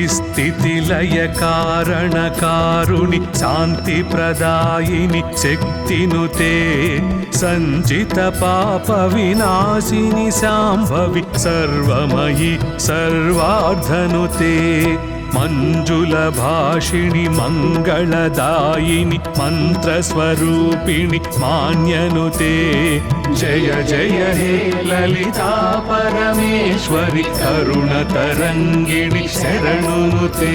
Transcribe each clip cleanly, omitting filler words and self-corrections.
సృష్టి స్థితి లయ కారణ కారుణి శాంతి ప్రదాయిని శక్తినుతే సంచిత పాప వినాశిని శాంభవి సర్వమయి సర్వార్ధనుతే మంజుల భాషిణి మంగళదాయిని మంత్రస్వరూపిణి మాన్యనుతే జయ జయ హే లలితా పరమేశ్వరి కరుణ తరంగిణి శరణునుతే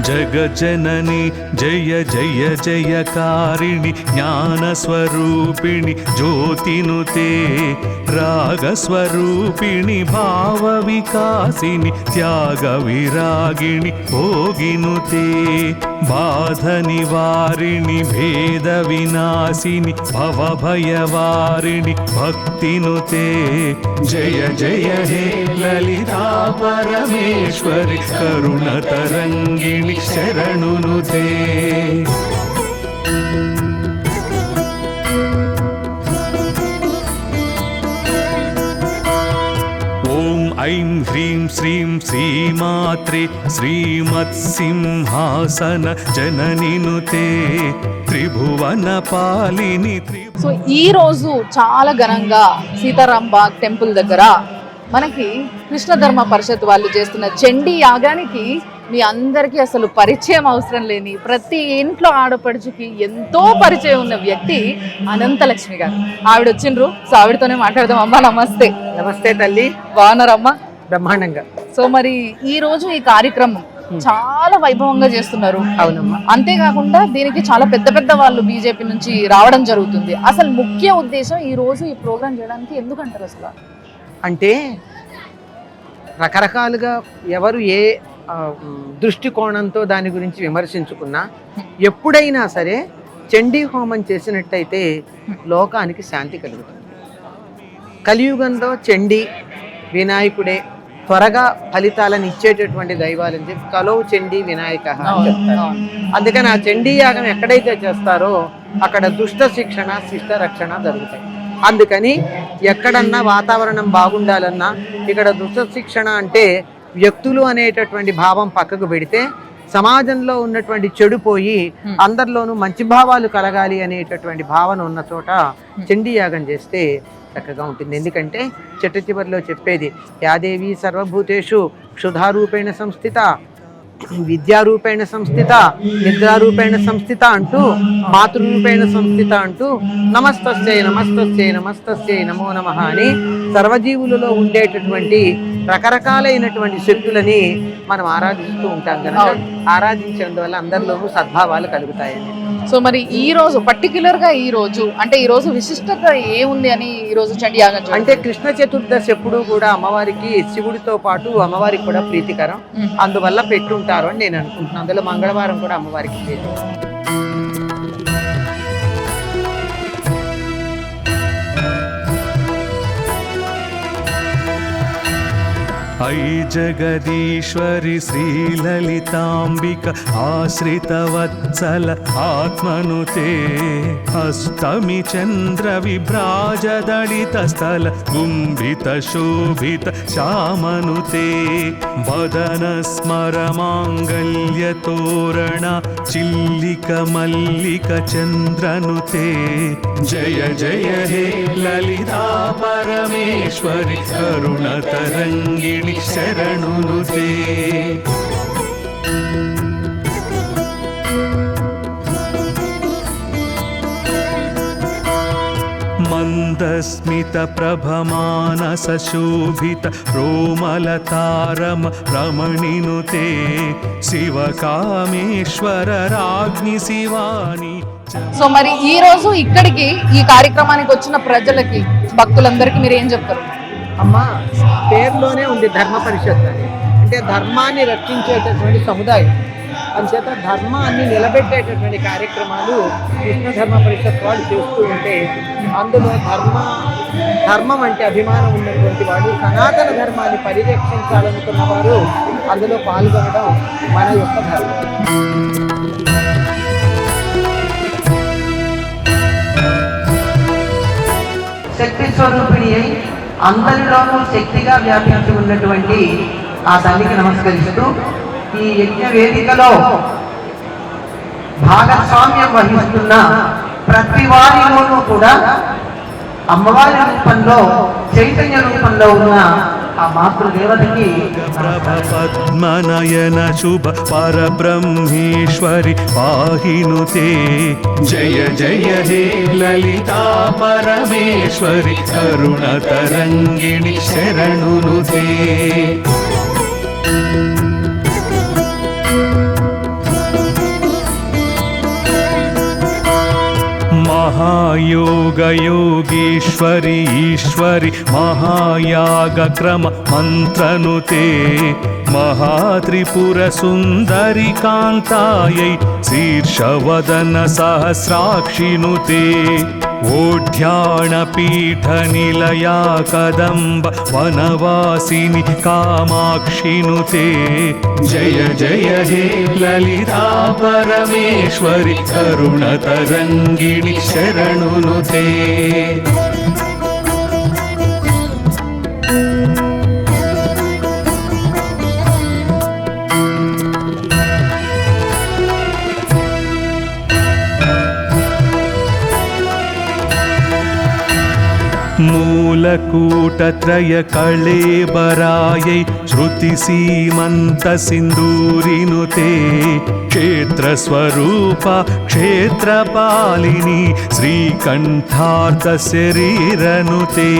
జగజనని జయ జయ జయకారిణి జ్ఞానస్వరూపిణి జ్యోతినుతే రాగస్వరూపిణి భావ వికాసిని త్యాగ విరాగిణి భోగినుతే బాధ నివారిణి భేద వినాశిని భవభయవారిణి భక్తినుతే జయ జయ హే లలితా పరమేశ్వరి కరుణ తరంగిణి శరణునుతే ఓం ఐం హ్రీం శ్రీం శ్రీమాత్రే శ్రీమత్సింహాసన జననినుతే త్రిభువన పాలిని. సో ఈ రోజు చాలా ఘనంగా సీతారాం బాగ్ టెంపుల్ దగ్గర మనకి కృష్ణ ధర్మ పరిషత్ వాళ్ళు చేస్తున్న చండీ యాగానికి మీ అందరికీ అసలు పరిచయం అవసరం లేని ప్రతి ఇంట్లో ఆడపడుచుకి ఎంతో పరిచయం ఉన్న వ్యక్తి అనంతలక్ష్మి గారు. ఆవిడ వచ్చిండ్రు. సో ఆవిడతోనే మాట్లాడదాం. అమ్మ నమస్తే. నమస్తే తల్లి. బాగున్నారమ్మా? బ్రహ్మాండంగా. సో మరి ఈ రోజు ఈ కార్యక్రమం చాలా వైభవంగా చేస్తున్నారు. అవునమ్మా. అంతేకాకుండా దీనికి చాలా పెద్ద పెద్ద వాళ్ళు బీజేపీ నుంచి రావడం జరుగుతుంది. అసలు ముఖ్య ఉద్దేశం ఈ రోజు ఈ ప్రోగ్రాం చేయడానికి ఎందుకంటారు అసలు? అంటే రకరకాలుగా ఎవరు ఏ దృష్టికోణంతో దాని గురించి విమర్శించుకున్నా ఎప్పుడైనా సరే చండీ హోమం చేసినట్టయితే లోకానికి శాంతి కలుగుతుంది. కలియుగంలో చండీ వినాయకుడే త్వరగా ఫలితాలను ఇచ్చేటటువంటి దైవాలని చెప్పి కలో చండీ వినాయక చెప్తారు. అందుకని ఆ చండీ యాగం ఎక్కడైతే చేస్తారో అక్కడ దుష్ట శిక్షణ శిష్ట రక్షణ జరుగుతాయి. అందుకని ఎక్కడన్నా వాతావరణం బాగుండాలన్నా ఇక్కడ దుష్ట శిక్షణ అంటే వ్యక్తులు అనేటటువంటి భావం పక్కకు పెడితే సమాజంలో ఉన్నటువంటి చెడు పోయి అందరిలోనూ మంచి భావాలు కలగాలి అనేటటువంటి భావన ఉన్న చోట చండీ యాగం చేస్తే చక్కగా ఉంటుంది. ఎందుకంటే చెట్టు చివరిలో చెప్పేది యాదేవి సర్వభూతేషు క్షుధారూపేణ సంస్థిత విద్యారూపేణ సంస్థిత నిద్రారూపేణ సంస్థిత అంటూ మాతృరూపేణ సంస్థిత అంటూ నమస్తస్యై నమస్తస్యై నమస్తస్యై నమో నమః అని సర్వజీవులలో ఉండేటటువంటి రకరకాలైనటువంటి శక్తులని మనం ఆరాధిస్తూ ఉంటాం కనుక ఆరాధించడం వల్ల అందరిలోనూ సద్భావాలు కలుగుతాయని. సో మరి ఈ రోజు పర్టిక్యులర్ గా ఈ రోజు అంటే ఈ రోజు విశిష్టత ఏముంది అని ఈ రోజు చండీ యాగం అంటే కృష్ణ చతుర్దశి ఎప్పుడు కూడా అమ్మవారికి శివుడితో పాటు అమ్మవారికి కూడా ప్రీతికరం, అందువల్ల పెట్టుంటారు అని నేను అనుకుంటున్నాను. అందులో మంగళవారం కూడా అమ్మవారికి ప్రీతి. ఐ జగదీశ్వరి శ్రీలలితాంబిక ఆశ్రితవత్సల ఆత్మనుతే అష్టమి చంద్ర విభ్రాజదళిత స్థల గుంభిత శోభిత శ్యామనుతే వదన స్మర మాంగళ్య తోరణ చిల్లిక మల్లిక చంద్రనుతే జయ జయ హే లలితా పరమేశ్వరి కరుణ తరంగిణి శరణునుతే మందస్మిత ప్రభమానస శోభిత రోమలతారమ రమణినుతే శివకామేశ్వర రాజ్ఞి శివాని. సో మరి ఈ రోజు ఇక్కడికి ఈ కార్యక్రమానికి వచ్చిన ప్రజలకి భక్తులందరికీ మీరు ఏం చెప్తారు? అమ్మా, పేరులోనే ఉంది ధర్మ పరిషత్ అని. అంటే ధర్మాన్ని రక్షించేటటువంటి సముదాయం. అంచేత ధర్మాన్ని నిలబెట్టేటటువంటి కార్యక్రమాలు కృష్ణ ధర్మ పరిషత్ వాళ్ళు చేస్తూ ఉంటే అందులో ధర్మం అంటే అభిమానం ఉన్నటువంటి వాడు, సనాతన ధర్మాన్ని పరిరక్షించాలనుకున్న వారు అందులో పాల్గొనడం మన యొక్క ధర్మం. శక్తి స్వరూపిణి అయి అందరిలోనూ శక్తిగా వ్యాపించి ఉన్నటువంటి ఆ తల్లికి నమస్కరిస్తూ ఈ యజ్ఞ వేదికలో భాగస్వామ్యం వహిస్తున్న ప్రతి వారిలోనూ కూడా అమ్మవారి రూపంలో చైతన్య రూపంలో ఉన్న ఆ మాతృదేవతకి ప్రభ పద్మనయన శుభ పరబ్రహ్మేశ్వరి పాహినుతే జయ జయ హే లలితా పరమేశ్వరి కరుణ తరంగిణి శరణునుతే महायोग योगेश्वरी ईश्वरी महायाग क्रम मंत्रनुते महात्रिपुर सुंदरी कांतायै शीर्षवदन सहस्राक्षिनुते ओढ्याण पीठ निलया कदम्ब वनवासिनी कामाक्षिनुते जय जय हे ललिता परमेश्वरी करुण तरंगिणी शरणुनुते मूलकूटत्रय कळेबरायै श्रुतिसीमन्त सिन्दूरिनुते क्षेत्रस्वरूपा क्षेत्रपालिनी श्रीकण्ठार्थ शरीरनुते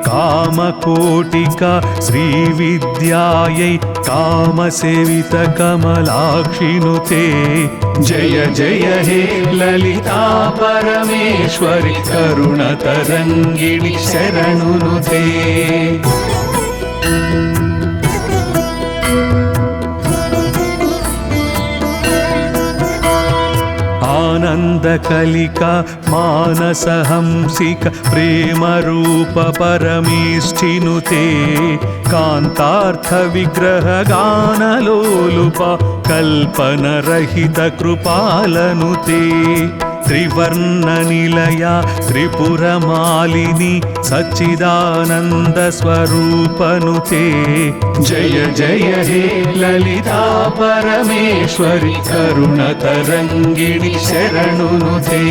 कामकोटिका श्रीविद्यायै कामसेवित कमलाक्षिनुते जय जय हे ललिता परमेश्वरि करुण तरंगिणी शरणुनुते आनन्दकलिका मानसहंसिक प्रेमरूप परमेष्ठिनुते कान्तार्थविग्रहगानलोलुप कल्पनरहित कृपालनुते त्रिवर्णनिलया त्रिपुरमालिनी सच्चिदानन्दस्वरूपनुते जय जय हे ललिता परमेश्वरि करुणतरङ्गिणि शरणुनुते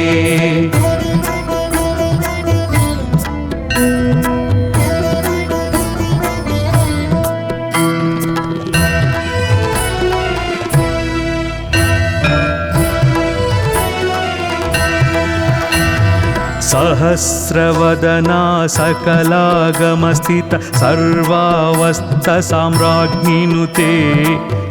सहस्रवदना सकलागमस्थित सर्वावस्थ साम्राज्ञिनुते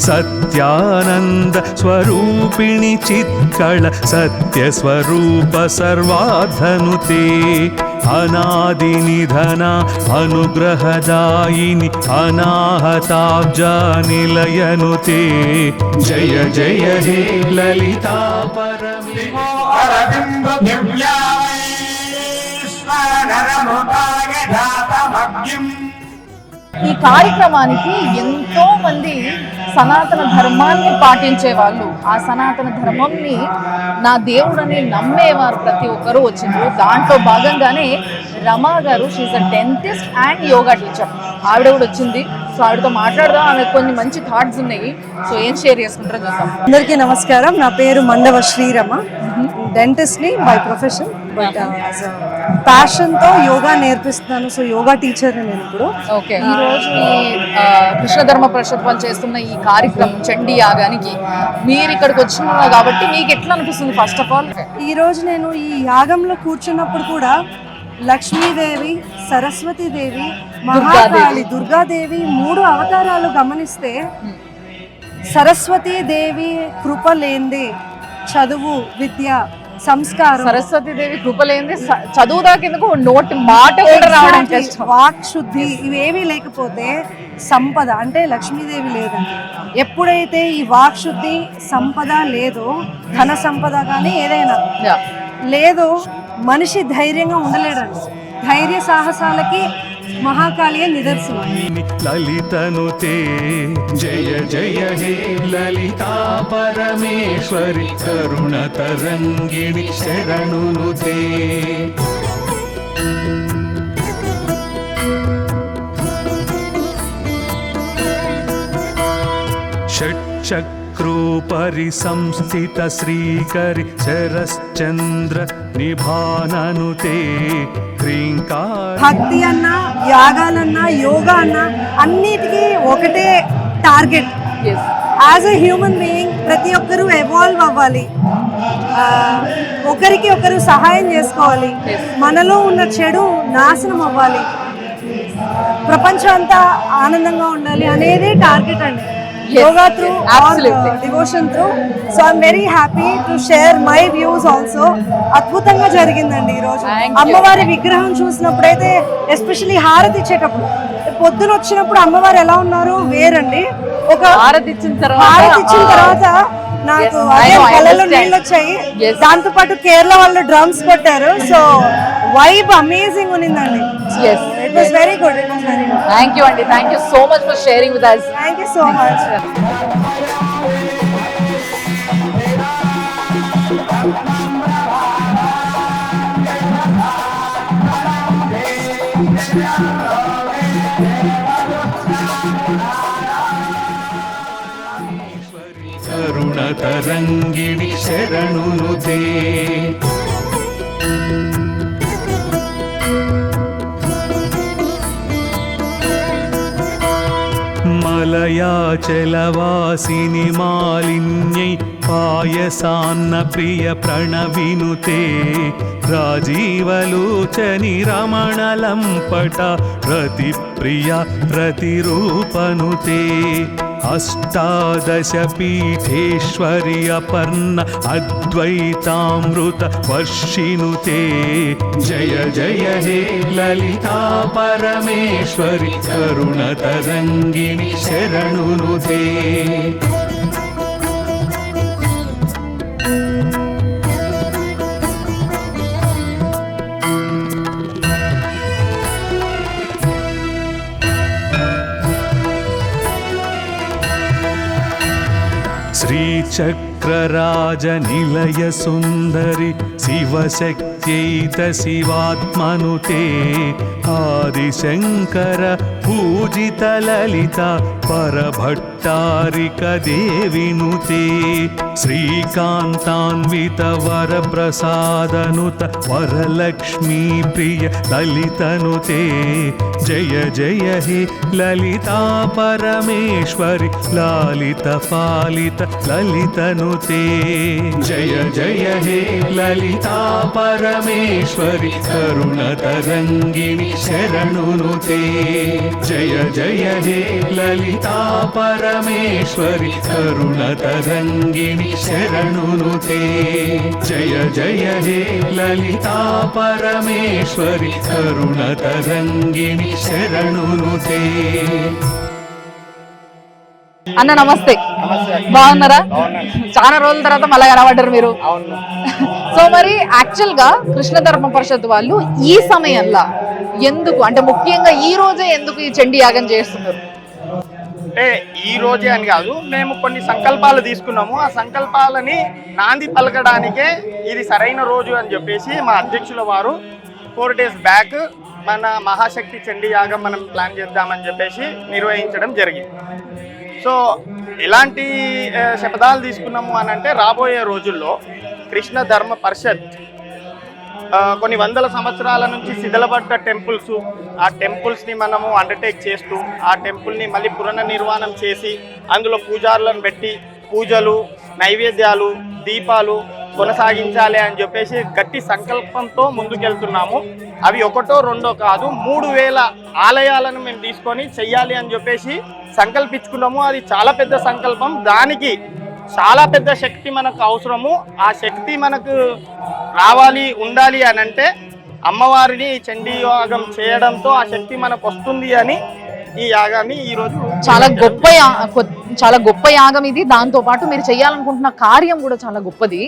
सत्यानंद स्वरूपिणि चित्कळ सत्यस्वरूप सर्वाधनुते अनादिनिधना अनुग्रहदायिनि अनाहताब्जा निलयनुते जय जय हे ललिता ఈ కార్యక్రమానికి ఎంతో మంది సనాతన ధర్మాన్ని పాటించే వాళ్ళు, ఆ సనాతన ధర్మంని నా దేవుడని నమ్మేవారు ప్రతి ఒక్కరూ వచ్చిండ్రు. దాంట్లో భాగంగానే రమా గారు, she a dentist and yoga teacher, ఆవిడ కూడా వచ్చింది. సో ఆవిడతో మాట్లాడదాం, ఆమె కొన్ని మంచి థాట్స్ ఉన్నాయి. సో ఏం షేర్ చేసుకుంటారో చూద్దాం. అందరికీ నమస్కారం. నా పేరు మండవ శ్రీరమ, డెంటిస్ట్ని బై ప్రొఫెషన్, బట్ ప్యాషన్తో యోగా నేర్పిస్తున్నాను. సో యోగా టీచర్ని నేను ఇప్పుడు. ఓకే, ఈ రోజు ఈ కృష్ణ ధర్మ పరిషత్ వాళ్ళు చేస్తున్న ఈ కార్యక్రమం చండీ యాగానికి మీరు ఇక్కడికి వచ్చిన కాబట్టి మీకు ఎట్లా అనిపిస్తుంది? ఫస్ట్ ఆఫ్ ఆల్, ఈ రోజు నేను ఈ యాగంలో కూర్చున్నప్పుడు కూడా లక్ష్మీదేవి, సరస్వతీదేవి, మహాకాళి, దుర్గాదేవి 3 అవతారాలు గమనిస్తే సరస్వతీదేవి కృప లేందే చదువు, విద్య, సంస్కారం. సరస్వతీదేవి కృపలేంది చదువు దాకేందుకు నోటి మాట కూడా రావడం కష్టం. వాక్ శుద్ధి ఇవేమీ లేకపోతే సంపద అంటే లక్ష్మీదేవి లేదండి. ఎప్పుడైతే ఈ వాక్ శుద్ధి, సంపద లేదో, ధన సంపద కానీ ఏదైనా లేదో, మనిషి ధైర్యంగా ఉండలేడండి. ధైర్య సాహసాలకి మహాకాళియే నిదర్శనం. లలితనుతే జయ జయ హే లలితా పరమేశ్వరి కరుణ తరంగిణి శరణునుతే. షట్చక్రోపరి సంస్థిత శ్రీకరి శరశ్చంద్ర నిభాననుతే హ్రీంకార. భక్తి అన్నా, యాగాలన్నా, యోగా అన్నా అన్నిటికీ ఒకటే target. As a human being ప్రతి ఒక్కరూ ఎవాల్వ్ అవ్వాలి, ఒకరికి ఒకరు సహాయం చేసుకోవాలి, మనలో ఉన్న చెడు నాశనం అవ్వాలి, ప్రపంచం అంతా ఆనందంగా ఉండాలి అనేదే టార్గెట్ అండి. Yoga through, devotion through. So I'm very happy to share my views also. అద్భుతంగా జరిగిందండి ఈరోజు. అమ్మవారి విగ్రహం చూసినప్పుడైతే, ఎస్పెషల్లీ హారతి ఇచ్చేటప్పుడు, పొద్దున వచ్చినప్పుడు అమ్మవారు ఎలా ఉన్నారు వేరండి. ఒక హారతి ఇచ్చిన తర్వాత నాకు కళ్ళలో నీళ్ళు వచ్చాయి. దాంతో పాటు కేరళ వాళ్ళు డ్రమ్స్ కొట్టారు. సో వైబ్ అమేజింగ్ ఉన్నిందండి. It was very good. Thank you అండి. Thank you so much for sharing with us. Thank you so much. కరుణ తరంగిణి శరణునుతే. మలయాచలవాసిని మాలిన్యై పాయసాన్న ప్రియ ప్రణవినుతే రాజీవలోచని రమణలంపట రతి ప్రియ రతిరూపనుతే. అష్టాదశ పీఠేశ్వరి అపర్ణ అద్వైతామృత వర్షినుతే జయ జయ హే లలితా పరమేశ్వరి కరుణ తరంగిణి శరణునుతే. శ్రీచక్రరాజ నిలయ సుందరి శివశక్త్యైత శివాత్మనుతే ఆదిశంకర పూజిత లలిత పరభట్టారిక దేవినుతే శ్రీకాంతాన్విత వరప్రసాదనుత వరలక్ష్మీ ప్రియ లలితనుతే జయ జయ హే లలితా పరమేశ్వరి లాలిత పాలిత లలితనుతే జయ జయ హే లలితా పరమేశ్వరి కరుణ తరంగిణి శరణునుతే జయ జయ హే లలితా పరమేశ్వరి కరుణ తరంగిణి శరణునుతే జయ జయ హే లలితా పరమేశ్వరి కరుణ తరంగిణి శరణునుతే. అన్న నమస్తే, బాగున్నారా? చాలా రోజుల తర్వాత మళ్ళా కనబడ్డారు మీరు. సో మరి యాక్చువల్ గా కృష్ణ ధర్మ పరిషత్ వాళ్ళు ఈ సమయంలో ఎందుకు, అంటే ముఖ్యంగా ఈ రోజే ఎందుకు ఈ చండీ యాగం చేస్తున్నారు? అంటే ఈ రోజే అని కాదు, మేము కొన్ని సంకల్పాలు తీసుకున్నాము. ఆ సంకల్పాలని నాంది పలకడానికే ఇది సరైన రోజు అని చెప్పేసి మా అధ్యక్షుల వారు 4 days బ్యాక్ మన మహాశక్తి చండీ యాగం మనం ప్లాన్ చేద్దామని చెప్పేసి నిర్వహించడం జరిగింది. సో ఎలాంటి శపథాలు తీసుకున్నాము అని అంటే, రాబోయే రోజుల్లో కృష్ణ ధర్మ పరిషత్ కొన్ని వందల సంవత్సరాల నుంచి శిథిలపడ్డ టెంపుల్స్, ఆ టెంపుల్స్ని మనము అండర్టేక్ చేస్తూ ఆ టెంపుల్ని మళ్ళీ పునర్నిర్మాణం చేసి అందులో పూజారులను పెట్టి పూజలు, నైవేద్యాలు, దీపాలు కొనసాగించాలి అని చెప్పేసి గట్టి సంకల్పంతో ముందుకెళ్తున్నాము. అవి ఒకటో రెండో కాదు, 3000 ఆలయాలను మేము తీసుకొని చెయ్యాలి అని చెప్పేసి సంకల్పించుకున్నాము. అది చాలా పెద్ద సంకల్పం. దానికి చాలా పెద్ద శక్తి మనకు అవసరము. ఆ శక్తి మనకు రావాలి, ఉండాలి అని అంటే అమ్మవారిని చండీ యాగం చేయడంతో ఆ శక్తి మనకు వస్తుంది అని ఈ యాగాన్ని ఈరోజు చాలా గొప్ప చాలా గొప్ప యాగం ఇది. దాంతో పాటు మీరు చేయాలనుకుంటున్న కార్యం కూడా చాలా గొప్పది.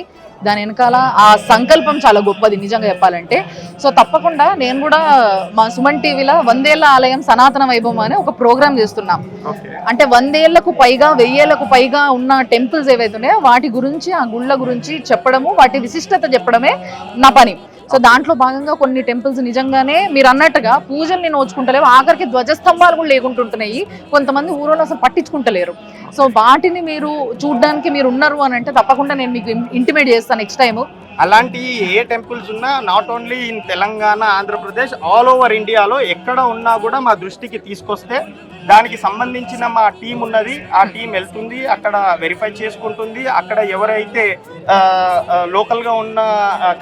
దాని వెనకాల ఆ సంకల్పం చాలా గొప్పది నిజంగా చెప్పాలంటే. సో తప్పకుండా నేను కూడా మా సుమన్ టీవీలో 100 ఏళ్ల ఆలయం సనాతన వైభవం అనే ఒక ప్రోగ్రామ్ చేస్తున్నాం. అంటే 100 ఏళ్లకు పైగా 1000 ఏళ్లకు పైగా ఉన్న టెంపుల్స్ ఏవైతే ఉన్నాయో వాటి గురించి, ఆ గుళ్ళ గురించి చెప్పడము, వాటి విశిష్టత చెప్పడమే నా పని. సో దాంట్లో భాగంగా కొన్ని టెంపుల్స్ నిజంగానే మీరు అన్నట్టుగా పూజల్ని నోచుకుంటలేవు, ఆఖరికి ధ్వజస్తంభాలు కూడా లేకుంటుంటున్నాయి. కొంతమంది ఊరోళ్ళు అసలు పట్టించుకుంటలేరు. సో వాటిని మీరు చూడడానికి మీరు ఉన్నారు అని అంటే తప్పకుండా నేను మీకు ఇంటిమేట్ చేస్తాను నెక్స్ట్ టైం. అలాంటి ఏ టెంపుల్స్ ఉన్నా not only in Telangana, Andhra Pradesh, all over ఇండియాలో ఎక్కడ ఉన్నా కూడా మా దృష్టికి తీసుకొస్తే దానికి సంబంధించిన మా టీం ఉన్నది. ఆ టీం వెళ్తుంది, అక్కడ వెరిఫై చేసుకుంటుంది. అక్కడ ఎవరైతే లోకల్గా ఉన్న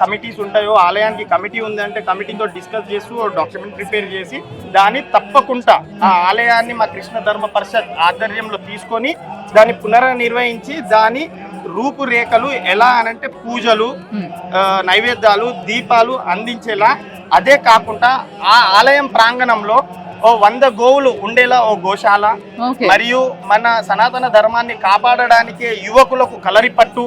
కమిటీస్ ఉంటాయో, ఆలయానికి కమిటీ ఉందంటే కమిటీతో డిస్కస్ చేస్తూ డాక్యుమెంట్ ప్రిపేర్ చేసి దాన్ని తప్పకుండా ఆ ఆలయాన్ని మా కృష్ణ ధర్మ పరిషత్ ఆధ్వర్యంలో తీసుకొని దాన్ని పునర్నిర్వహించి దాని రూపురేఖలు ఎలా అనంటే పూజలు, నైవేద్యాలు, దీపాలు అందించేలా. అదే కాకుండా ఆ ఆలయం ప్రాంగణంలో 100 గోవులు ఉండేలా ఓ గోశాల, మరియు మన సనాతన ధర్మాన్ని కాపాడడానికి యువకులకు కలరిపట్టు,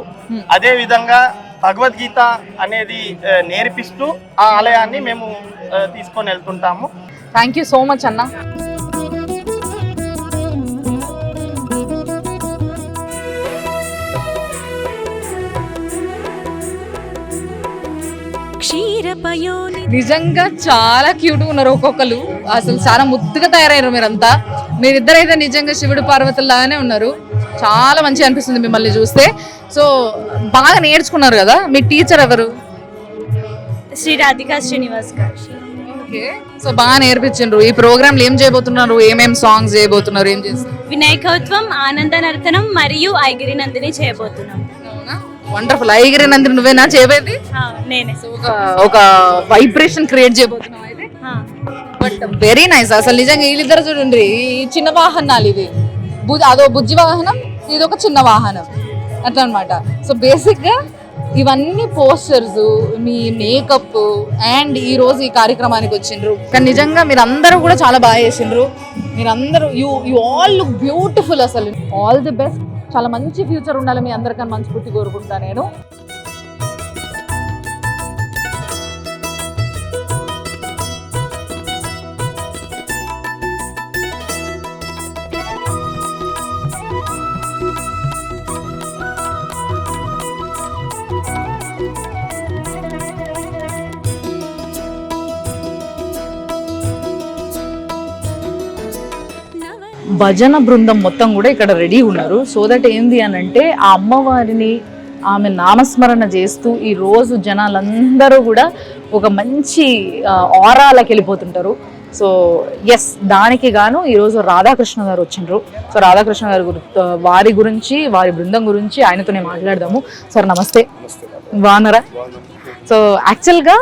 అదే విధంగా భగవద్గీత అనేది నేర్పిస్తూ ఆ ఆలయాన్ని మేము తీసుకొని వెళ్తుంటాము. థ్యాంక్ యూ సో మచ్ అన్న. నిజంగా చాలా క్యూట్ గా ఉన్నారు ఒక్కొక్కరు. అసలు చాలా ముద్దుగా తయారయ్యారు మీరంతా. మీరిద్దరైతే నిజంగా శివుడు పార్వతుల్లాగానే ఉన్నారు. చాలా మంచిగా అనిపిస్తుంది మిమ్మల్ని చూస్తే. సో బాగా నేర్చుకున్నారు కదా. మీ టీచర్ ఎవరు? శ్రీ రాధికా శ్రీనివాస్ గారు. ఓకే. సో బాగా నేర్పించారు. ఈ ప్రోగ్రామ్ ఏం చేయబోతున్నారు? ఏమేం సాంగ్స్ చేయబోతున్నారు? ఏం చేస్తారు? వినాయకత్వం, ఆనంద నర్తనం మరియు ఐగిరి నందిని చేయబోతున్నాం. వండర్ఫుల్. ఐగిరి నందిని నువ్వేనా చేయబోయేది? నేనే. ఒక వైబ్రేషన్ క్రియేట్ చేయబోతున్నావు అయితే. But very nice. అసలు నిజంగా వీళ్ళిద్దరు చూడండి, ఈ చిన్న వాహనాలు ఇవి, అదో బుజ్జి వాహనం, ఇది ఒక చిన్న వాహనం అట్లా అనమాట. సో బేసిక్ గా ఇవన్నీ పోస్టర్స్, మీ మేకప్, అండ్ ఈ రోజు ఈ కార్యక్రమానికి వచ్చిండ్రు. కానీ నిజంగా మీరు అందరూ కూడా చాలా బాగా చేసిండ్రు. మీరందరూ యు ఆల్ లుక్ బ్యూటిఫుల్. అసలు ఆల్ ది బెస్ట్. చాలా మంచి ఫ్యూచర్ ఉండాలి మీ అందరికన్నా మనస్ఫూర్తి కోరుకుంటా నేను. భజన బృందం మొత్తం కూడా ఇక్కడ రెడీ ఉన్నారు. సో దట్ ఏంది అని అంటే ఆ అమ్మవారిని, ఆమె నామస్మరణ చేస్తూ ఈ రోజు జనాలందరూ కూడా ఒక మంచి ఆరాలకి వెళ్ళిపోతుంటారు. సో ఎస్, దానికి గాను ఈరోజు రాధాకృష్ణ గారు వచ్చిండ్రు. సో రాధాకృష్ణ గారి వారి గురించి, వారి బృందం గురించి ఆయనతోనే మాట్లాడదాము. సార్ నమస్తే. బాగున్నారా? సో యాక్చువల్గా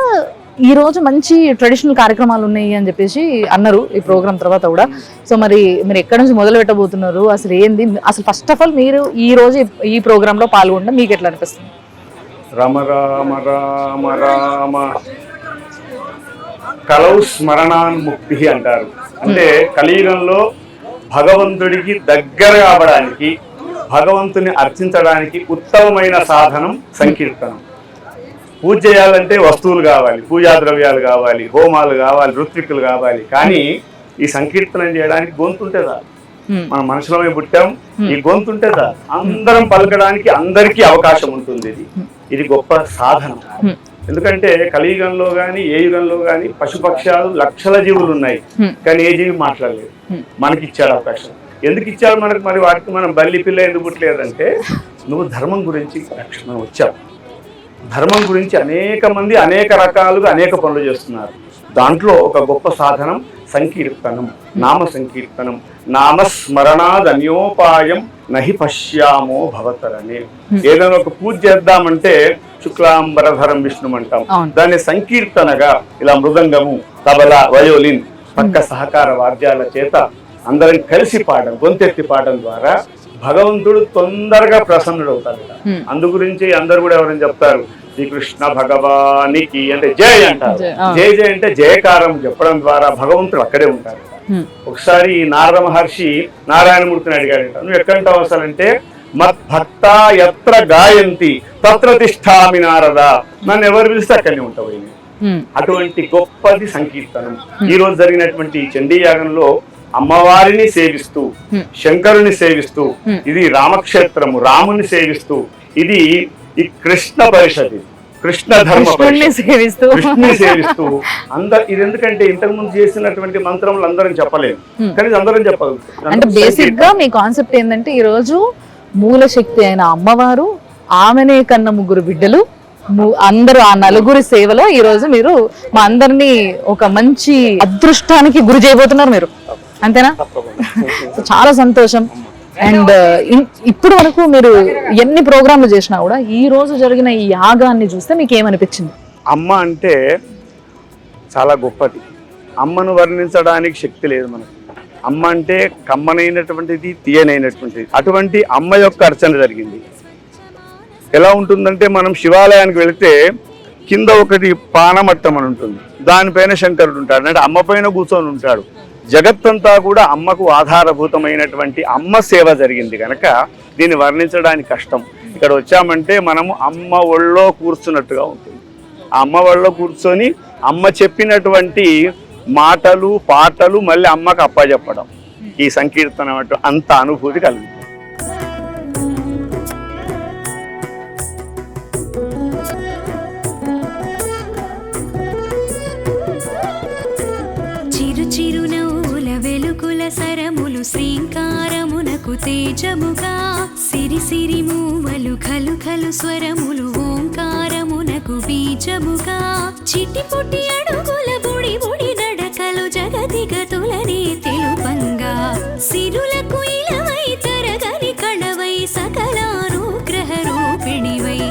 ఈ రోజు మంచి ట్రెడిషనల్ కార్యక్రమాలు ఉన్నాయి అని చెప్పేసి అన్నారు ఈ ప్రోగ్రామ్ తర్వాత కూడా. సో మరి మీరు ఎక్కడి నుంచి మొదలు పెట్టబోతున్నారు? అసలు ఏంది? అసలు ఫస్ట్ ఆఫ్ ఆల్ మీరు ఈ రోజు ఈ ప్రోగ్రామ్ లో పాల్గొనడం మీకు ఎట్లా అనిపిస్తుంది? రామ రామ రామ రామ కలౌ స్మరణాన్ముక్తి అంటారు. అంటే కలియుగంలో భగవంతుడికి దగ్గర కావడానికి, భగవంతుని అర్చించడానికి ఉత్తమమైన సాధనం సంకీర్తనం. పూజ చేయాలంటే వస్తువులు కావాలి, పూజా ద్రవ్యాలు కావాలి, హోమాలు కావాలి, ఋత్వికులు కావాలి. కానీ ఈ సంకీర్తనం చేయడానికి గొంతుంటే చాలు. మన మనుషులమే పుట్టాం, ఈ గొంతుంటే చాలు. అందరం పలకడానికి అందరికీ అవకాశం ఉంటుంది. ఇది గొప్ప సాధనం. ఎందుకంటే కలియుగంలో గాని ఏ యుగంలో గాని పశుపక్షాలు లక్షల జీవులు ఉన్నాయి, కానీ ఏ జీవి మాట్లాడలేదు. మనకి ఇచ్చాడు అవకాశం. ఎందుకు ఇచ్చాడు మనకు? మరి వాటికి మనం బల్లి పిల్ల ఎందుకు పుట్టలేదంటే, నువ్వు ధర్మం గురించి మనం వచ్చావు. ధర్మం గురించి అనేక మంది అనేక రకాలుగా అనేక పనులు చేస్తున్నారు. దాంట్లో ఒక గొప్ప సాధనం సంకీర్తనం, నామ సంకీర్తనం. నామస్మరణాదన్యోపాయం నహి పశ్యామో భవతరనే. ఏదైనా ఒక పూజ చేద్దామంటే శుక్లాంబరధరం విష్ణు అంటాం. దాన్ని సంకీర్తనగా ఇలా మృదంగము, తబల, వయోలిన్, పక్క సహకార వాద్యాల చేత అందరం కలిసి పాడడం, గొంతెత్తి పాడడం ద్వారా భగవంతుడు తొందరగా ప్రసన్నుడవుతాడు. అందు గురించి అందరు కూడా ఎవరైనా చెప్తారు, శ్రీకృష్ణ భగవానికి అంటే జయ అంటారు. జయ జయ అంటే జయకారం చెప్పడం ద్వారా భగవంతుడు అక్కడే ఉంటారు. ఒకసారి నారద మహర్షి నారాయణమూర్తిని అడిగాడంట, నువ్వు ఎక్కడంటావు అసలు అంటే, మద్భక్త ఎత్ర గాయంతి తత్ర తిష్టామి నారద, నన్ను ఎవరు పిలిస్తే అక్కడనే ఉంటావు. అటువంటి గొప్పది సంకీర్తనం. ఈ రోజు జరిగినటువంటి చండీ యాగంలో అమ్మవారిని సేవిస్తూ, శంకరుని సేవిస్తూ, ఇది రామక్షేత్రము, రాముని సేవిస్తూ, ఇది ఈ కృష్ణ పరిషత్, కృష్ణ ధర్మ సేవిస్తూ ఇది ఎందుకంటే ఇంతకు ముందు చేసినటువంటి మంత్రములు అందరం చెప్పలేము, కానీ అందరం చెప్పగలుగుతాం. అంటే బేసిక్ గా మీ కాన్సెప్ట్ ఏంటంటే ఈ రోజు మూల శక్తి అయిన అమ్మవారు, ఆమెనే కన్న ముగ్గురు బిడ్డలు, అందరూ ఆ నలుగురి సేవలో ఈ రోజు మీరు మా అందరినీ ఒక మంచి అదృష్టానికి గురి చేయబోతున్నారు మీరు, అంతేనా? చాలా సంతోషం. అండ్ ఇప్పుడు వరకు మీరు ఎన్ని ప్రోగ్రాంలు చేసినా కూడా ఈ రోజు జరిగిన ఈ యాగాన్ని చూస్తే మీకు ఏమనిపించింది? అమ్మ అంటే చాలా గొప్పది. అమ్మను వర్ణించడానికి శక్తి లేదు మనకు. అమ్మ అంటే కమ్మనైనటువంటిది, తీయనైనటువంటిది. అటువంటి అమ్మ యొక్క అర్చన జరిగింది. ఎలా ఉంటుందంటే, మనం శివాలయానికి వెళితే కింద ఒకటి పానమట్టం అని ఉంటుంది, దానిపైన శంకరుడు ఉంటాడు, అంటే అమ్మ పైన కూర్చొని ఉంటాడు. జగత్తంతా కూడా అమ్మకు ఆధారభూతమైనటువంటి అమ్మ సేవ జరిగింది కనుక దీన్ని వర్ణించడానికి కష్టం. ఇక్కడ వచ్చామంటే మనము అమ్మ ఒళ్ళో కూర్చున్నట్టుగా ఉంటుంది. ఆ అమ్మ ఒళ్ళో కూర్చొని అమ్మ చెప్పినటువంటి మాటలు, పాటలు మళ్ళీ అమ్మకు అప్పచెప్పడం, ఈ సంకీర్తనం అంత అనుభూతి కలుగుతుంది. సరములు శ్రీంకారమునకు తేజముగా, సిరి సిరి మూవలు ఖలు ఖలు స్వరములు ఓంకారమునకు బీజముగా, చిటిపుటి అడుగుల బుడి బుడి నడకలు జగతిగతులనే తెలుపంగా, సిరులకు ఇలవై తరగని కళవై సకలానుగ్రహ రూపిణివై,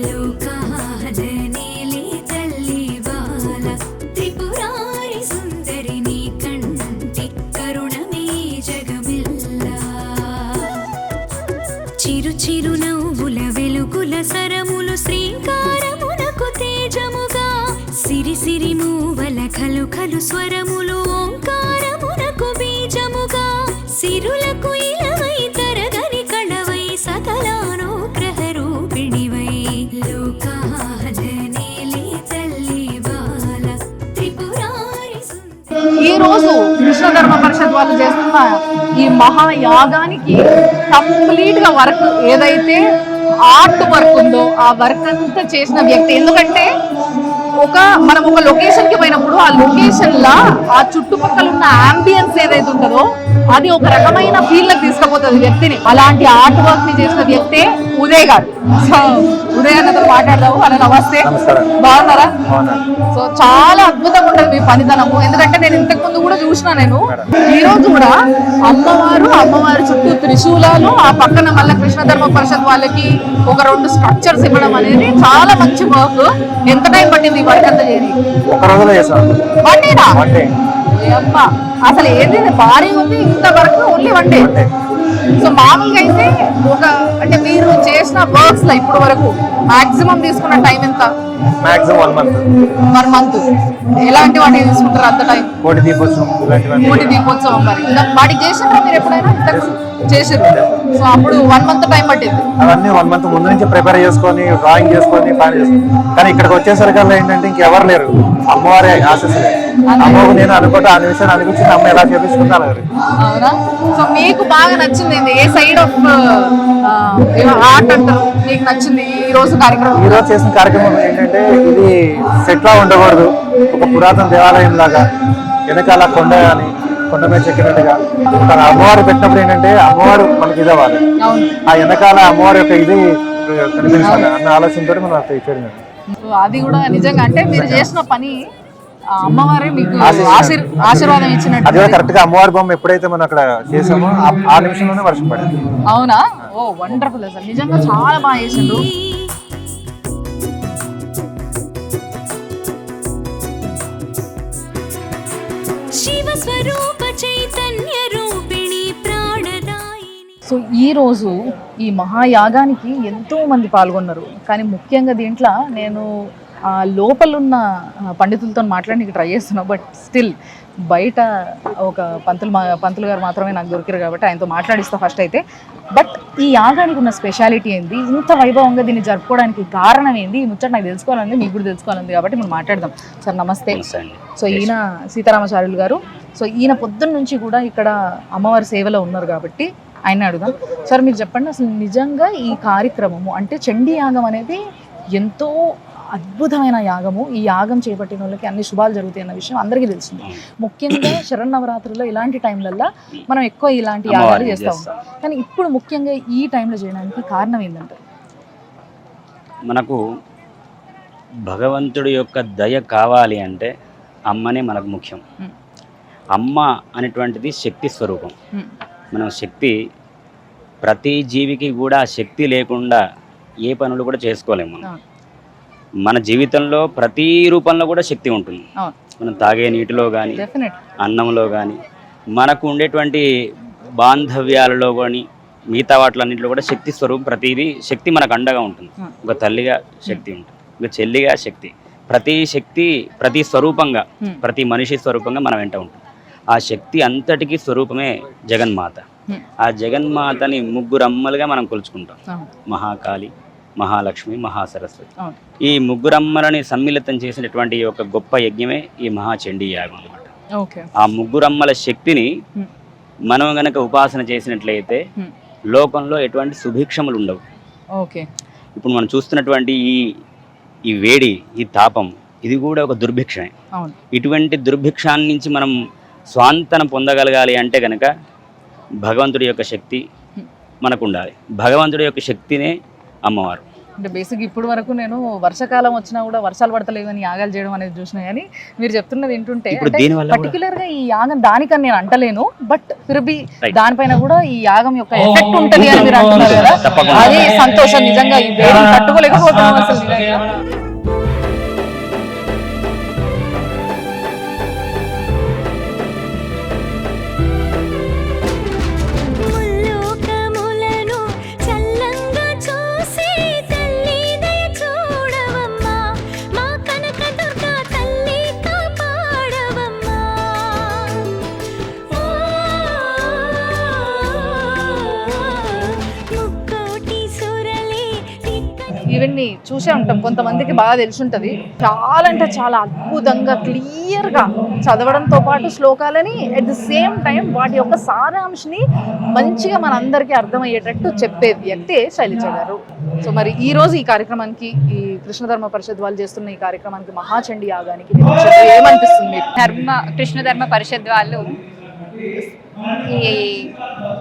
లోకాజనేలే తల్లి బాల త్రిపురారి సుందరి నీ కంటి కరుణమే జగమిల్లా, చిరు చిరు నవ్వుల వెలుగుల సరములు శ్రీంకారమునకు తేజముగా, సిరి సిరి మూవల ఖలు ఖలు స్వరములు ఓంకారమునకు బీజముగా, సిరులకు ఇలవై తరగని కళవై సకలానుగ్రహ రూపిణివై, లోకాజనేలే తల్లి బాల త్రిపురారి సుందరి. ఈ రోజు కృష్ణ ధర్మ పరిషత్ వాళ్ళు చేస్తున్న ఈ మహాయాగానికి కంప్లీట్ గా వర్క్ ఏదైతే ఆర్ట్ వర్క్ ఉందో ఆ వర్క్ అంతా చేసిన వ్యక్తి. ఎందుకంటే మనం ఒక లొకేషన్ కి పోయినప్పుడు ఆ లొకేషన్ లా ఆ చుట్టుపక్కల ఉన్న అంబియన్స్ ఏదైతే ఉంటుందో అది ఒక రకమైన ఫీల్ లకు తీసుకుపోతుంది వ్యక్తిని. అలాంటి ఆర్ట్ వర్క్ ని చేసిన వ్యక్తే ఉదయ్ గారు. సో ఉదయ్ అన్నతో మాట్లాడదాము. అన్న నమస్తే, బాగున్నారా? సో చాలా అద్భుతంగా ఉంటుంది మీ పనితనము. ఎందుకంటే నేను ఇంతకు ముందు కూడా చూసినా, నేను ఈ రోజు కూడా అమ్మవారు చుట్టూ త్రిశూలాలు, ఆ పక్కన మళ్ళీ కృష్ణ ధర్మ పరిషత్ వాళ్ళకి ఒక 2 స్ట్రక్చర్స్ ఇవ్వడం అనేది చాలా మంచి వర్క్. ఎంత టైం పట్టింది ఈ వర్క్ అంతా చేయని? అసలు ఏది భారీ ఉంది ఇంత వరకు ఓన్లీ 1 డే. సో మామూలుగా అయితే అంటే మీరు చేసిన వర్క్స్ లో ఇప్పుడు వరకు మాక్సిమం తీసుకున్న టైం ఎంత? Maximum 1 month. ఎలాంటి వాటికి తీసుకుంటారు అంత టైం? కోటి దీపోత్సవం మరి వాటికి చేసినారా మీరు ఎప్పుడైనా? చేసారు. సో అప్పుడు 1 మంత్ టైం పట్టింది. అవన్నీ 1 మంత్ ముందు నుంచి ప్రిపేర్ చేసుకొని, డ్రాయింగ్ చేసుకొని, ప్లాన్ చేసుకొని, కానీ ఇక్కడికి వచ్చేసరికల్లా ఏంటంటే ఇంకెవరు లేరు, అమ్మవారి ఆశీస్సులే. అమ్మకు నేను అనుకుంటా ఆ నిమిషాన్ని అనిపించింది అమ్మ ఎలా చేపించుకుంటాను. అవునా? సో మీకు బాగా నచ్చింది ఏ సైడ్ ఆఫ్ ఆర్ట్ అంటారు మీకు నచ్చింది ఈ రోజు కార్యక్రమం? ఈ రోజు చేసిన కార్యక్రమం ఏంటంటే ఇది సెట్ లా ఉండకూడదు, ఒక పురాతన దేవాలయం లాగా వెనకాల కొండ అని కొండ మీద చెక్కినట్టుగా తన అమ్మవారు పెట్టినప్పుడు ఏంటంటే అమ్మవారు మనకి ఇది అవ్వాలి, ఆ వెనకాల అమ్మవారి యొక్క ఇది కనిపించాలి అన్న ఆలోచనతో మనం చేయడం. అది కూడా నిజంగా అంటే మీరు చేసిన పని అమ్మవారే మీకు ఆశీర్వాదం ఇచ్చినట్టు. అది కరెక్ట్ గా అమ్మవారి బొమ్మ ఎప్పుడైతే మనం అక్కడ చేసామో ఆ నిమిషంలోనే వర్షం పడింది. అవునా? ఓ వండర్ఫుల్ అసలు నిజంగా చాలా బాగా చేసిండ్రు. సో ఈ రోజు ఈ మహాయాగానికి ఎంతో మంది పాల్గొన్నారు. కానీ ముఖ్యంగా దీంట్లో నేను లోపల ఉన్న పండితులతో మాట్లాడి ట్రై చేస్తున్నావు, బట్ స్టిల్ బయట ఒక పంతులు గారు మాత్రమే నాకు దొరికారు కాబట్టి ఆయనతో మాట్లాడిస్తా ఫస్ట్ అయితే. బట్ ఈ యాగానికి ఉన్న స్పెషాలిటీ ఏంది, ఇంత వైభవంగా దీన్ని జరుపుకోవడానికి కారణం ఏంది, ఈ ముచ్చట నాకు తెలుసుకోవాలండి, మీకు కూడా తెలుసుకోవాలంది కాబట్టి మనం మాట్లాడదాం. సార్ నమస్తే. సో ఈయన సీతారామాచార్యులు గారు. సో ఈయన పొద్దున్న నుంచి కూడా ఇక్కడ అమ్మవారి సేవలో ఉన్నారు కాబట్టి ఆయన అడుగుదాం. సార్ మీరు చెప్పండి, అసలు నిజంగా ఈ కార్యక్రమము అంటే చండీ యాగం అనేది ఎంతో అద్భుతమైన యాగము. ఈ యాగం చేపట్టిన వాళ్ళకి అన్ని శుభాలు జరుగుతాయి అన్న విషయం అందరికీ తెలిసింది. ముఖ్యంగా శరన్నవరాత్రుల్లో ఇలాంటి టైంలల్లో మనం ఎక్కువ ఇలాంటి యాగాలు చేస్తూ ఉంటాం. కానీ ఇప్పుడు ముఖ్యంగా ఈ టైంలో చేయడానికి కారణం ఏంటంటారు? మనకు భగవంతుడి యొక్క దయ కావాలి అంటే అమ్మనే మనకు ముఖ్యం. అమ్మ అనేటువంటిది శక్తి స్వరూపం. మనం శక్తి, ప్రతి జీవికి కూడా శక్తి లేకుండా ఏ పనులు కూడా చేసుకోలేము. మనం మన జీవితంలో ప్రతి రూపంలో కూడా శక్తి ఉంటుంది. మనం తాగే నీటిలో కానీ, అన్నంలో కానీ, మనకు ఉండేటువంటి బాంధవ్యాలలో కానీ, మిగతా వాటిలన్నింటిలో కూడా శక్తి స్వరూపం. ప్రతిదీ శక్తి మనకు అండగా ఉంటుంది. ఒక తల్లిగా శక్తి ఉంటుంది, ఒక చెల్లిగా శక్తి. ప్రతి శక్తి ప్రతి స్వరూపంగా, ప్రతి మనిషి స్వరూపంగా మనం వెంట ఉంటుంది. ఆ శక్తి అంతటికీ స్వరూపమే జగన్మాత. ఆ జగన్మాతని ముగ్గురు అమ్మలుగా మనం కొలుచుకుంటాం. మహాకాళి, మహాలక్ష్మి, మహాసరస్వతి. ఈ ముగ్గురమ్మలని సమ్మిళితం చేసినటువంటి ఒక గొప్ప యజ్ఞమే ఈ మహాచండీ యాగం అన్నమాట. ఆ ముగ్గురమ్మల శక్తిని మనం గనక ఉపాసన చేసినట్లయితే లోకంలో ఎటువంటి సుభిక్షములు ఉండవు. ఇప్పుడు మనం చూస్తున్నటువంటి ఈ వేడి, ఈ తాపం, ఇది కూడా ఒక దుర్భిక్షమే. ఇటువంటి దుర్భిక్షాన్ని నుంచి మనం స్వాంతన పొందగలగాలి అంటే కనుక భగవంతుడి యొక్క శక్తి మనకు ఉండాలి. భగవంతుడి యొక్క శక్తినే అమ్మవారు. అంటే బేసిక్ ఇప్పుడు వరకు నేను వర్షాకాలం వచ్చినా కూడా వర్షాలు పడతలేవని యాగాలు చేయడం అనేది చూసినా, కానీ మీరు చెప్తున్నది ఏంటంటే పర్టికులర్ గా ఈ యాగం దానికని నేను అంటలేను, బట్ ఫిర్బీ దానిపైన కూడా ఈ యాగం యొక్క ఎఫెక్ట్ ఉంటుంది అని మీరు అంటున్నారు కదా, అది సంతోషం. నిజంగా ఈ వేడిని తట్టుకోలేకపోతున్నాం అసలు నిజంగా. ఇవన్నీ చూసే ఉంటాం, కొంతమందికి బాగా తెలిసి ఉంటుంది. చాలా అంటే చాలా అద్భుతంగా క్లియర్గా చదవడంతో పాటు శ్లోకాలని అట్ ది సేమ్ టైం వాటి యొక్క సారాంశని మంచిగా మనందరికీ అర్థమయ్యేటట్టు చెప్పే వ్యక్తే శైలజ గారు. సో మరి ఈ రోజు ఈ కార్యక్రమానికి, ఈ కృష్ణధర్మ పరిషత్ వాళ్ళు చేస్తున్న ఈ కార్యక్రమానికి, మహాచండీ యాగానికి ఏమనిపిస్తుంది? కృష్ణధర్మ పరిషత్ వాళ్ళు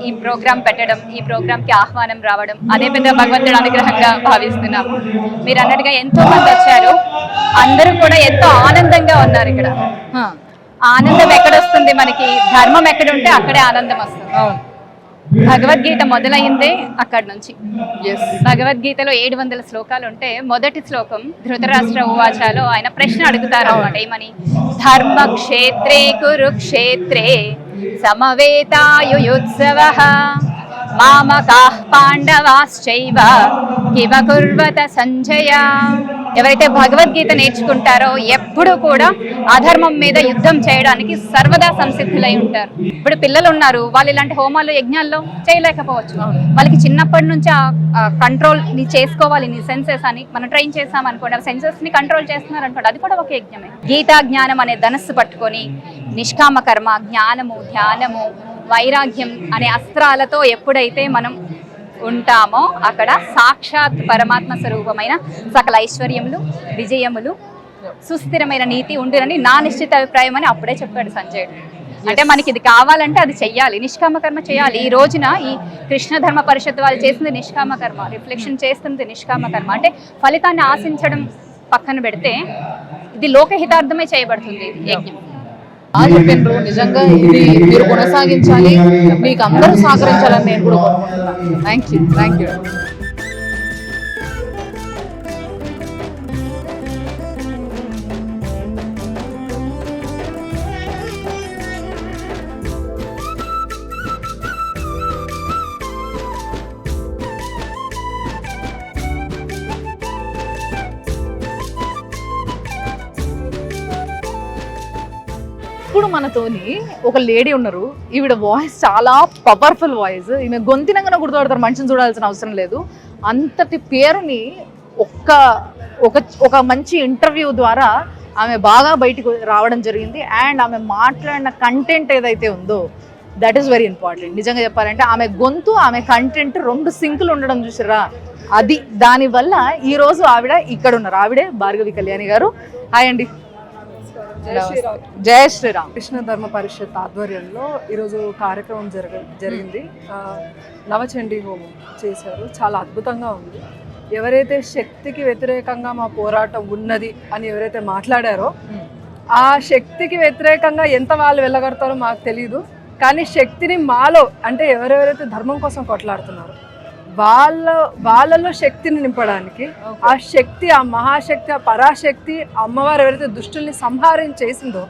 ఈ ప్రోగ్రాం పెట్టడం, ఈ ప్రోగ్రాంకి ఆహ్వానం రావడం అదే పెద్ద భగవంతుడి అనుగ్రహంగా భావిస్తున్నాము. మీరు అన్నట్టుగా ఎంతో మంది వచ్చారు, అందరూ కూడా ఎంతో ఆనందంగా ఉన్నారు. ఇక్కడ ఆనందం ఎక్కడొస్తుంది, మనకి ధర్మం ఎక్కడుంటే అక్కడే ఆనందం వస్తుంది. భగవద్గీత మొదలైందే అక్కడి నుంచి. భగవద్గీతలో 700 శ్లోకాలు ఉంటే మొదటి శ్లోకం ధృతరాష్ట్ర ఉవాచలో ఆయన ప్రశ్న అడుగుతారు అన్నమాట. ఏమని? ధర్మక్షేత్రే కురుక్షేత్రే సమవేతాయుయుత్సవః మామకాః పాండవాశ్చైవ కివ కుర్వత సంజయ. ఎవరైతే భగవద్గీత నేర్చుకుంటారో ఎప్పుడు కూడా అధర్మం మీద యుద్ధం చేయడానికి సర్వదా సంసిద్ధులై ఉంటారు. ఇప్పుడు పిల్లలు ఉన్నారు, వాళ్ళు ఇలాంటి హోమాలు యజ్ఞాల్లో చేయలేకపోవచ్చు. వాళ్ళకి చిన్నప్పటి నుంచి ఆ కంట్రోల్ ని చేసుకోవాలి, నీ సెన్సెస్ అని మనం ట్రైన్ చేసాం అనుకోండి, ఆ సెన్సెస్ ని కంట్రోల్ చేస్తున్నారు అనుకోండి, అది కూడా ఒక యజ్ఞమే. గీతా జ్ఞానం అనే ధనస్సు పట్టుకొని నిష్కామ కర్మ, జ్ఞానము, ధ్యానము, వైరాగ్యం అనే అస్త్రాలతో ఎప్పుడైతే మనం ఉంటామో అక్కడ సాక్షాత్ పరమాత్మ స్వరూపమైన సకల ఐశ్వర్యములు, విజయములు, సుస్థిరమైన నీతి ఉండునని నా నిశ్చిత అభిప్రాయం అని అప్పుడే చెప్పాడు సంజయుడు. అంటే మనకి ఇది కావాలంటే అది చెయ్యాలి, నిష్కామ కర్మ చేయాలి. ఈ రోజున ఈ కృష్ణధర్మ పరిషత్ వాళ్ళు చేసింది నిష్కామ కర్మ, రిఫ్లెక్షన్ చేస్తుంది నిష్కామ కర్మ. అంటే ఫలితాన్ని ఆశించడం పక్కన పెడితే ఇది లోకహితార్థమే చేయబడుతుంది యజ్ఞం. చెప్పినారు నిజంగా ఇది మీరు కొనసాగించాలి, మీకు అందరూ సహకరించాలని నేను కూడా కోరుకుంటున్నాను. Thank you. ఇప్పుడు మనతోని ఒక లేడీ ఉన్నారు. ఈవిడ వాయిస్ చాలా పవర్ఫుల్ వాయిస్. ఈమె గొంతినంగానే గుర్తుపడతారు, మనిషిని చూడాల్సిన అవసరం లేదు. అంతటి పేరుని ఒక మంచి ఇంటర్వ్యూ ద్వారా ఆమె బాగా బయటికి రావడం జరిగింది. అండ్ ఆమె మాట్లాడిన కంటెంట్ ఏదైతే ఉందో దట్ ఈస్ వెరీ ఇంపార్టెంట్. నిజంగా చెప్పాలంటే ఆమె గొంతు, ఆమె కంటెంట్ 2 సింకులు ఉండడం చూసారా, అది దానివల్ల ఈరోజు ఆవిడ ఇక్కడ ఉన్నారు. ఆవిడే భార్గవి కళ్యాణి గారు. హాయ్ అండి. జయ శ్రీరామ్. కృష్ణ ధర్మ పరిషత్ ఆధ్వర్యంలో ఈరోజు కార్యక్రమం జరిగింది. నవచండీ హోమం చేశారు. చాలా అద్భుతంగా ఉంది. ఎవరైతే శక్తికి వ్యతిరేకంగా మా పోరాటం ఉన్నది అని ఎవరైతే మాట్లాడారో ఆ శక్తికి వ్యతిరేకంగా ఎంత వాళ్ళు వెళ్ళగడతారో మాకు తెలియదు. కానీ శక్తిని మాలో అంటే ఎవరెవరైతే ధర్మం కోసం కొట్లాడుతున్నారో వాళ్ళలో శక్తిని నింపడానికి, ఆ శక్తి, ఆ మహాశక్తి, ఆ పరాశక్తి అమ్మవారు ఎవరైతే దుష్టుల్ని సంహారం చేసిందో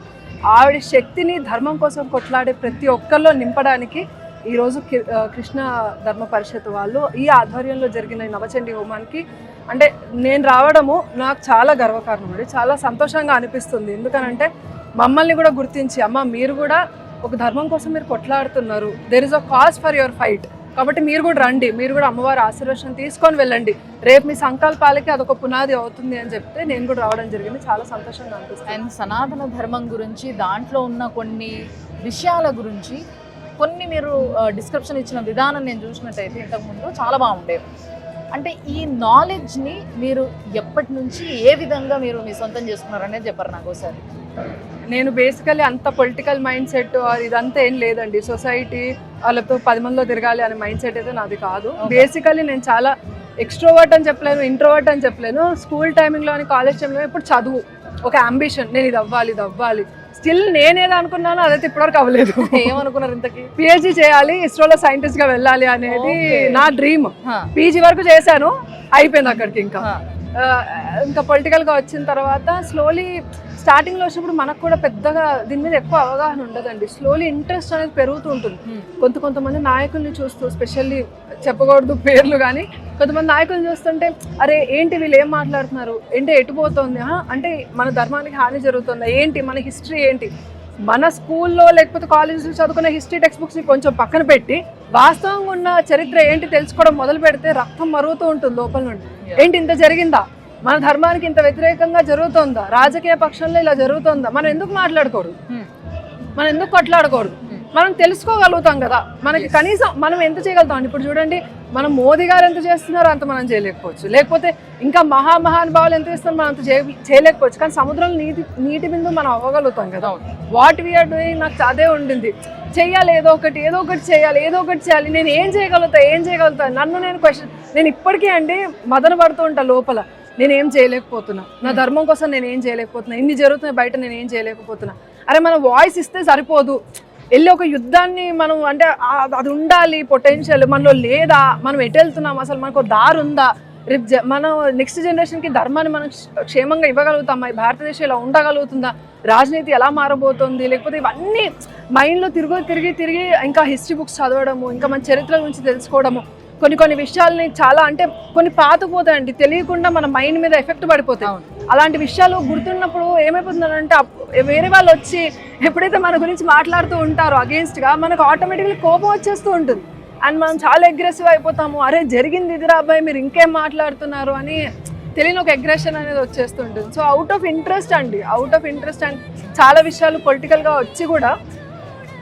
ఆవిడ శక్తిని ధర్మం కోసం కొట్లాడే ప్రతి ఒక్కరిలో నింపడానికి ఈరోజు కృష్ణ ధర్మ పరిషత్ వాళ్ళు ఈ ఆధ్వర్యంలో జరిగిన నవచండీ హోమానికి అంటే నేను రావడము నాకు చాలా గర్వకారణం అండి. చాలా సంతోషంగా అనిపిస్తుంది. ఎందుకనంటే మమ్మల్ని కూడా గుర్తించి, అమ్మ మీరు కూడా ఒక ధర్మం కోసం మీరు కొట్లాడుతున్నారు, there is a cause for your fight, కాబట్టి మీరు కూడా రండి, మీరు కూడా అమ్మవారి ఆశీర్వచనం తీసుకొని వెళ్ళండి, రేపు మీ సంకల్పాలకి అదొక పునాది అవుతుంది అని చెప్తే నేను కూడా రావడం జరిగింది. చాలా సంతోషంగా అనిపిస్తుంది. అండ్ సనాతన ధర్మం గురించి, దాంట్లో ఉన్న కొన్ని విషయాల గురించి కొన్ని మీరు డిస్క్రిప్షన్ ఇచ్చిన విధానం నేను చూసినట్టయితే ఇంతకుముందు చాలా బాగుండేది. అంటే ఈ నాలెడ్జ్ని మీరు ఎప్పటి నుంచి ఏ విధంగా మీరు మీ సొంతం చేసుకున్నారనేది చెప్పారు నాకు ఒకసారి. నేను బేసికలీ అంత పొలిటికల్ మైండ్ సెట్ ఇదంతా ఏం లేదండి. సొసైటీ వాళ్ళతో 10 మందిలో తిరగాలి అనే మైండ్ సెట్ అయితే నాది కాదు. బేసికలీ నేను చాలా ఎక్స్ట్రోవర్ట్ అని చెప్పలేను, ఇంట్రోవర్ట్ అని చెప్పలేను. స్కూల్ టైమింగ్లో అని కాలేజ్ టైంలో ఇప్పుడు చదువు ఒక అంబిషన్, నేను ఇది అవ్వాలి. స్టిల్ నేనేదో అనుకున్నాను అదైతే ఇప్పటివరకు అవ్వలేదు. ఏమనుకున్నారు ఇంతకీ? పిహెచ్డి చేయాలి, ఇస్రోలో సైంటిస్ట్ గా వెళ్ళాలి అనేది నా డ్రీమ్. పీజీ వరకు చేశాను, అయిపోయింది అక్కడికి. ఇంకా పొలిటికల్ గా వచ్చిన తర్వాత స్లోలీ స్టార్టింగ్ లో వచ్చినప్పుడు మనకు కూడా పెద్దగా దీని మీద ఎక్కువ అవగాహన ఉండదండి. స్లోలీ ఇంట్రెస్ట్ అనేది పెరుగుతూ ఉంటుంది. కొంతమంది నాయకుల్ని చూస్తూ, స్పెషల్లీ చెప్పకూడదు పేర్లు, కానీ కొంతమంది నాయకులను చూస్తుంటే అరే ఏంటి వీళ్ళు ఏం మాట్లాడుతున్నారు, ఏంటి ఎటుపోతుంది, అంటే మన ధర్మానికి హాని జరుగుతుందా ఏంటి, మన హిస్టరీ ఏంటి, మన స్కూల్లో లేకపోతే కాలేజీలో చదువుకున్న హిస్టరీ టెక్స్ట్ బుక్స్ని కొంచెం పక్కన పెట్టి వాస్తవంగా ఉన్న చరిత్ర ఏంటి తెలుసుకోవడం మొదలు పెడితే రక్తం మరుగుతూ ఉంటుంది లోపల నుండి. ఏంటి ఇంత జరిగిందా, మన ధర్మానికి ఇంత వ్యతిరేకంగా జరుగుతుందా, రాజకీయ పక్షంలో ఇలా జరుగుతుందా, మనం ఎందుకు మాట్లాడకూడదు, మనం ఎందుకు కొట్లాడకూడదు, మనం తెలుసుకోగలుగుతాం కదా. మనకి కనీసం మనం ఎంత చేయగలుగుతాం. ఇప్పుడు చూడండి, మనం మోదీ గారు ఎంత చేస్తున్నారో అంత మనం చేయలేకపోవచ్చు, లేకపోతే ఇంకా మహానుభావులు ఎంత చేస్తున్నారో మనం అంత చేయలేకపోవచ్చు. కానీ సముద్రంలో నీటి బిందు మనం అవ్వగలుగుతాం కదా. వాట్ వీఆర్ డూయింగ్ నాకు అదే ఉండింది. చెయ్యాలి, ఏదో ఒకటి చేయాలి. నేను ఏం చేయగలుగుతా నన్ను నేను క్వశ్చన్. నేను ఇప్పటికీ అండి మదన పడుతూ ఉంటా లోపల, నేను ఏం చేయలేకపోతున్నా, నా ధర్మం కోసం నేను ఏం చేయలేకపోతున్నా, ఇన్ని జరుగుతున్నాయి బయట, నేను ఏం చేయలేకపోతున్నా. అరే మనం వాయిస్ ఇస్తే సరిపోదు, వెళ్ళి ఒక యుద్ధాన్ని మనం అంటే అది ఉండాలి, పొటెన్షియల్ మనలో లేదా, మనం ఎటు వెళ్తున్నాం, అసలు మనకు దారి ఉందా, రేపు మనం నెక్స్ట్ జనరేషన్కి ధర్మాన్ని మనం క్షేమంగా ఇవ్వగలుగుతామా, భారతదేశం ఇలా ఉండగలుగుతుందా, రాజనీతి ఎలా మారబోతుంది, లేకపోతే ఇవన్నీ మైండ్లో తిరిగి ఇంకా హిస్టరీ బుక్స్ చదవడము, ఇంకా మన చరిత్ర గురించి తెలుసుకోవడము, కొన్ని విషయాలని చాలా అంటే కొన్ని పాతుపోతాయండి, తెలియకుండా మన మైండ్ మీద ఎఫెక్ట్ పడిపోతాయి. అలాంటి విషయాలు గుర్తున్నప్పుడు ఏమైపోతుందంటే వేరే వాళ్ళు వచ్చి ఎప్పుడైతే మన గురించి మాట్లాడుతూ ఉంటారో అగేన్స్ట్గా, మనకు ఆటోమేటిక్గా కోపం వచ్చేస్తూ ఉంటుంది. అండ్ మనం చాలా అగ్రెసివ్ అయిపోతాము. అరే జరిగింది ఇదిరా అబ్బాయి, మీరు ఇంకేం మాట్లాడుతున్నారు అని తెలియని ఒక అగ్రెషన్ అనేది వచ్చేస్తుంటుంది. So out of interest and చాలా విషయాలు పొలిటికల్గా వచ్చి కూడా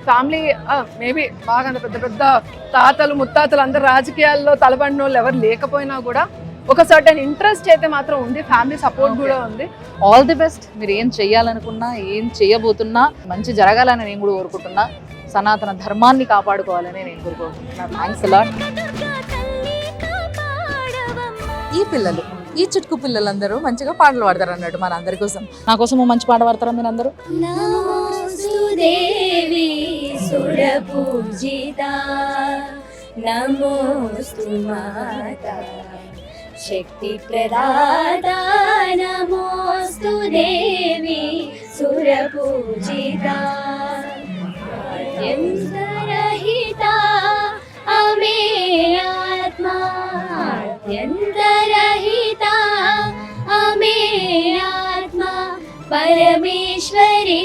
ఫ్యామిలీ మేబీ బాగా పెద్ద తాతలు ముత్తాతలు అందరు రాజకీయాల్లో తలపడిన వాళ్ళు ఎవరు లేకపోయినా కూడా ఒక సర్టెన్ ఇంట్రెస్ట్ అయితే మాత్రం ఉంది, ఫ్యామిలీ సపోర్ట్ కూడా ఉంది. All the best. మీరు ఏం చేయాలనుకున్నా, ఏం చేయబోతున్నా మంచి జరగాలని నేను కూడా కోరుకుంటున్నా. సనాతన ధర్మాన్ని కాపాడుకోవాలని నేను కోరుకుంటున్నా. Thanks a lot. ఈ చుట్టుకు పిల్లలందరూ మంచిగా పాటలు పాడతారు అన్నట్టు మన అందరి కోసం. నా కోసం మంచి పాట పాడతారా మీరు అందరూ? దేవి సురపూజితా నమోస్తు మాతా శక్తి ప్రదాతా నమోస్తు దేవి సురపూజితా అత్యంతరహితా అమే ఆత్మా అత్యంతరహితా అమే ఆత్మా పరమేశ్వరీ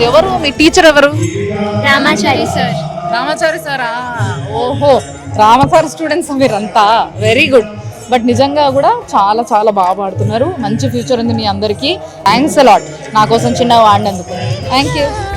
ఎవరు మీ టీచర్ ఎవరు? రామాచారి సార్. రామాచారి సారా? ఓహో, రామాచారి స్టూడెంట్స్ మీరంతా, వెరీ గుడ్. బట్ నిజంగా కూడా చాలా చాలా బాగా పాడుతున్నారు. మంచి ఫ్యూచర్ ఉంది మీ అందరికీ. థ్యాంక్స్ అలాట్ నా కోసం చిన్న వాడినందుకు. Thank you.